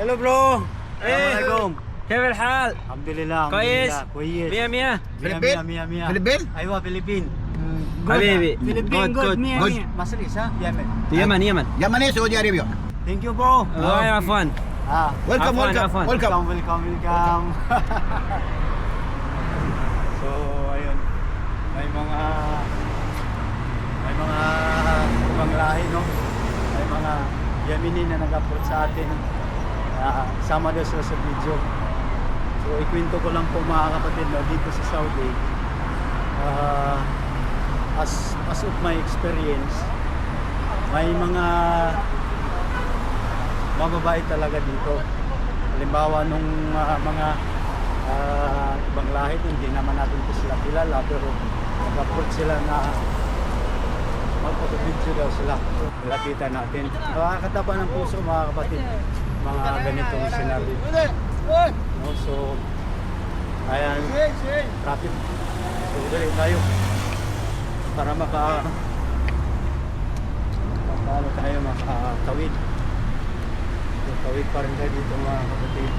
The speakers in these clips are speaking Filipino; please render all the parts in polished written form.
Hello bro. Assalamualaikum. كيف الحال؟ الحمد لله. كويس؟ كويس. مية مية؟ فلبين. مية مية. فلبين؟ ايوه فلبين. حبيبي فلبين good. مية Good. مية. Masris ha? Yemen. يمن Yaman eh, Saudi Arabia. Thank you bro. الله عفوا Welcome, Afwan, welcome, Afwan. welcome. Welcome. So ayun. May mga ibang lahi no. May mga Yemeni na nag-approach sa atin. Sama daw sila sa video. So ikwento ko lang po mga kapatid no, dito sa Saudi. As of my experience, may mga mababait talaga dito. Halimbawa nung mga ibang lahi, hindi naman natin ito sila kilala, pero nag-approach sila na magpapabidyo daw sila. Lapitan natin. Nakakataba ng puso mga kapatid, mga ganitong scenario. No, so, ayan, traffic. So, dali tayo para paano tayo makatawid. So, tawid pa rin tayo dito mga kapatid.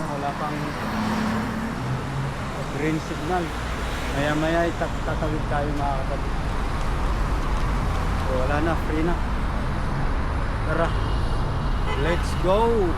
Wala pang green signal. Maya-maya tatawid tayo mga kapatid. So, wala na, free na. Tara, let's go!